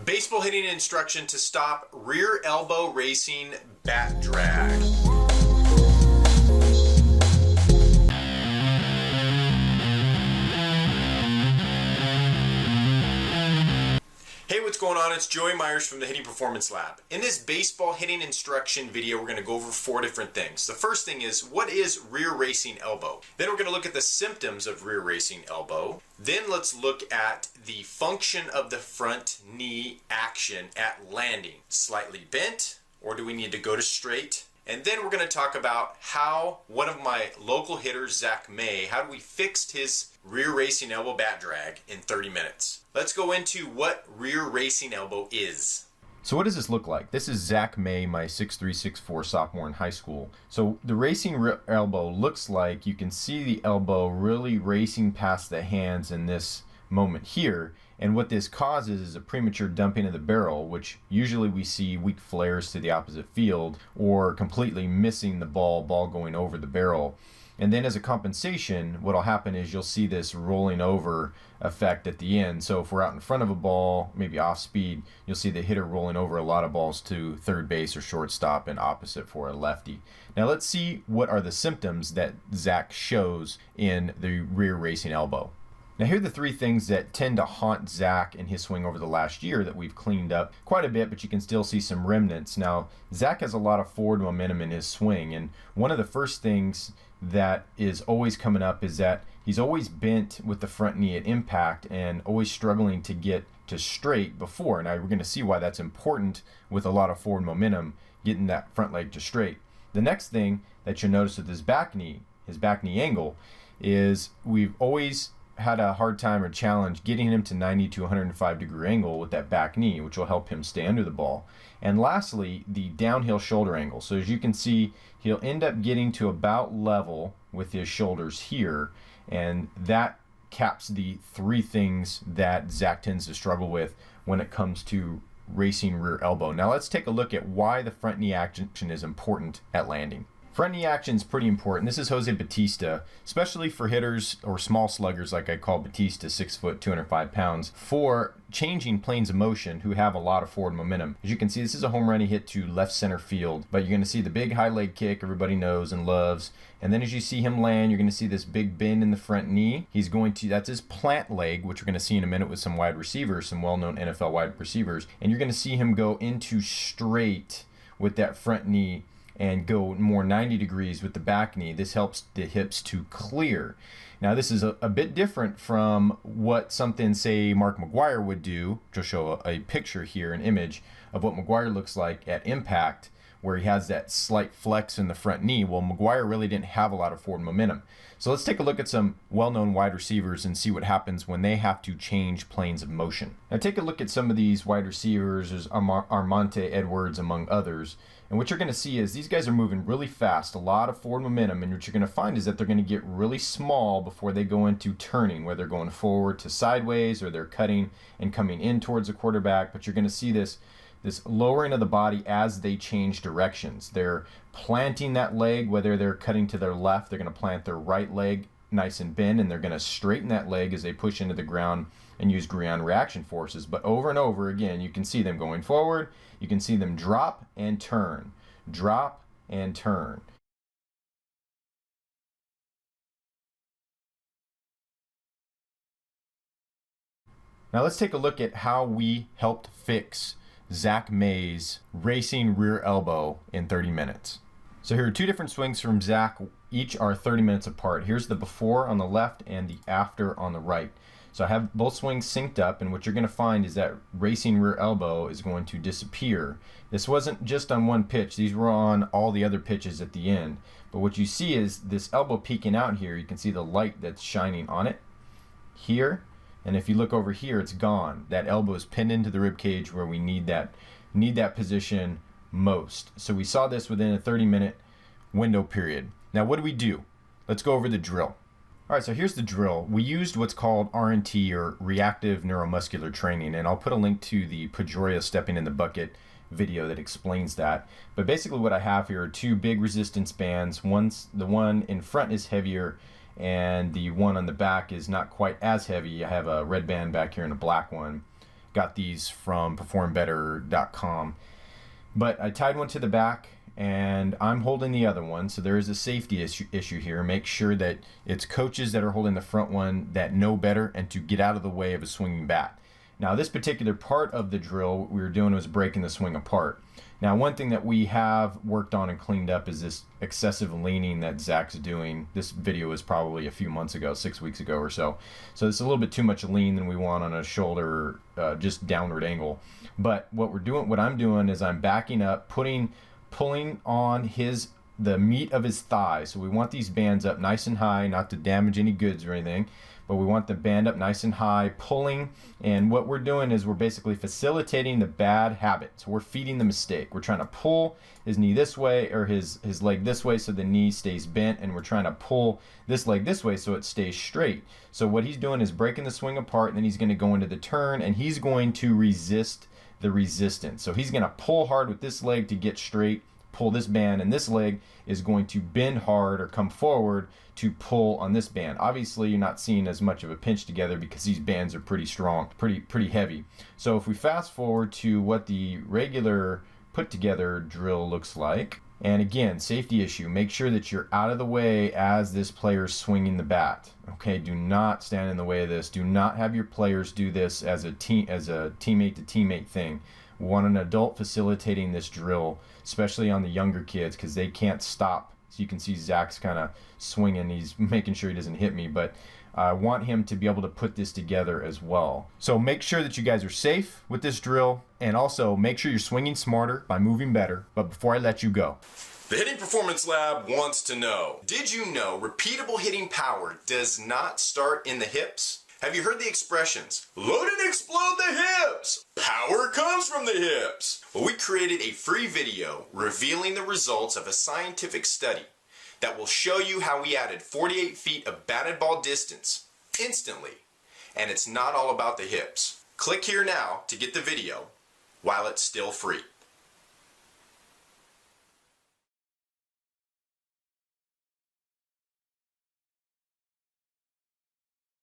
Baseball hitting instruction to stop rear elbow racing bat drag. Hey, what's going on? It's Joey Myers from the Hitting Performance Lab. In this baseball hitting instruction video, we're going to go over 4 different things. The first thing is, what is rear racing elbow? Then we're going to look at the symptoms of rear racing elbow. Then let's look at the function of the front knee action at landing. Slightly bent, or do we need to go to straight? And then we're going to talk about how one of my local hitters, Zach May, how we fixed his rear racing elbow bat drag in 30 minutes. Let's go into what rear racing elbow is. So what does this look like? This is Zach May, my 6'3", 6'4" sophomore in high school. So the racing rear elbow looks like you can see the elbow really racing past the hands in this moment here. And what this causes is a premature dumping of the barrel, which usually we see weak flares to the opposite field or completely missing the ball going over the barrel. And then as a compensation, what'll happen is you'll see this rolling over effect at the end. So if we're out in front of a ball, maybe off speed, you'll see the hitter rolling over a lot of balls to third base or shortstop and opposite for a lefty. Now let's see what are the symptoms that Zach shows in the rear racing elbow. Now here are the 3 things that tend to haunt Zach in his swing over the last year that we've cleaned up quite a bit, but you can still see some remnants. Now Zach has a lot of forward momentum in his swing, and one of the first things that is always coming up is that he's always bent with the front knee at impact and always struggling to get to straight before. Now we're going to see why that's important with a lot of forward momentum, getting that front leg to straight. The next thing that you'll notice with his back knee angle, is we've always had a hard time or challenge getting him to 90 to 105 degree angle with that back knee, which will help him stay under the ball. And lastly, the downhill shoulder angle. So as you can see, he'll end up getting to about level with his shoulders here, and that caps the 3 things that Zach tends to struggle with when it comes to racing rear elbow. Now let's take a look at why the front knee action is important at landing. Front knee action is pretty important. This is Jose Batista, especially for hitters or small sluggers like I call Batista, 6 foot, 205 pounds, for changing planes of motion who have a lot of forward momentum. As you can see, this is a home run he hit to left center field, but you're going to see the big high leg kick everybody knows and loves. And then as you see him land, you're going to see this big bend in the front knee. That's his plant leg, which we're going to see in a minute with some wide receivers, some well-known NFL wide receivers. And you're going to see him go into straight with that front knee and go more 90 degrees with the back knee. This helps the hips to clear. Now this is a bit different from what something, say, Mark McGwire would do. Just show a picture here, an image of what McGwire looks like at impact, where he has that slight flex in the front knee. Well, McGwire really didn't have a lot of forward momentum. So let's take a look at some well-known wide receivers and see what happens when they have to change planes of motion. Now take a look at some of these wide receivers. There's Armonte Edwards, among others. And what you're going to see is these guys are moving really fast, a lot of forward momentum, and what you're going to find is that they're going to get really small before they go into turning, whether they're going forward to sideways or they're cutting and coming in towards the quarterback. But you're going to see this lowering of the body as they change directions. They're planting that leg, whether they're cutting to their left, they're going to plant their right leg nice and bend, and they're going to straighten that leg as they push into the ground and use ground reaction forces. But over and over again, you can see them going forward, you can see them drop and turn, drop and turn. Now let's take a look at how we helped fix Zach May's racing rear elbow in 30 minutes. So here are 2 different swings from Zach. Each are 30 minutes apart. Here's the before on the left and the after on the right. So I have both swings synced up, and what you're going to find is that racing rear elbow is going to disappear. This wasn't just on one pitch. These were on all the other pitches at the end. But what you see is this elbow peeking out here. You can see the light that's shining on it here. And if you look over here, it's gone. That elbow is pinned into the rib cage where we need that position most. So we saw this within a 30-minute window period. Now what do? Let's go over the drill. All right, so here's the drill. We used what's called R&T, or reactive neuromuscular training, and I'll put a link to the Pejoria stepping in the bucket video that explains that. But basically what I have here are 2 big resistance bands. The one in front is heavier and the one on the back is not quite as heavy. I have a red band back here and a black one. Got these from performbetter.com. But I tied one to the back, and I'm holding the other one, so there is a safety issue here. Make sure that it's coaches that are holding the front one that know better and to get out of the way of a swinging bat. Now, this particular part of the drill, what we were doing was breaking the swing apart. Now, one thing that we have worked on and cleaned up is this excessive leaning that Zach's doing. This video was probably a few months ago, 6 weeks ago or so. So it's a little bit too much lean than we want on a shoulder, just downward angle. But what I'm doing is I'm backing up, pulling on the meat of his thigh. So we want these bands up nice and high, not to damage any goods or anything, but we want the band up nice and high, pulling. And what we're doing is we're basically facilitating the bad habit. So we're feeding the mistake. We're trying to pull his knee this way, or his leg this way, so the knee stays bent, and we're trying to pull this leg this way so it stays straight. So what he's doing is breaking the swing apart, and then he's going to go into the turn, and he's going to resist the resistance. So he's going to pull hard with this leg to get straight, pull this band, and this leg is going to bend hard or come forward to pull on this band. Obviously, you're not seeing as much of a pinch together because these bands are pretty strong, pretty heavy. So if we fast forward to what the regular put together drill looks like, and again, safety issue, make sure that you're out of the way as this player's swinging the bat. Okay, do not stand in the way of this. Do not have your players do this as a teammate to teammate thing. We want an adult facilitating this drill, especially on the younger kids, because they can't stop. So you can see Zach's kind of swinging. He's making sure he doesn't hit me, but I want him to be able to put this together as well. So make sure that you guys are safe with this drill, and also make sure you're swinging smarter by moving better. But before I let you go, the Hitting Performance Lab wants to know, did you know repeatable hitting power does not start in the hips? Have you heard the expressions, load and explode the hips? Power comes from the hips. Well, we created a free video revealing the results of a scientific study that will show you how we added 48 feet of batted ball distance instantly. And it's not all about the hips. Click here now to get the video while it's still free.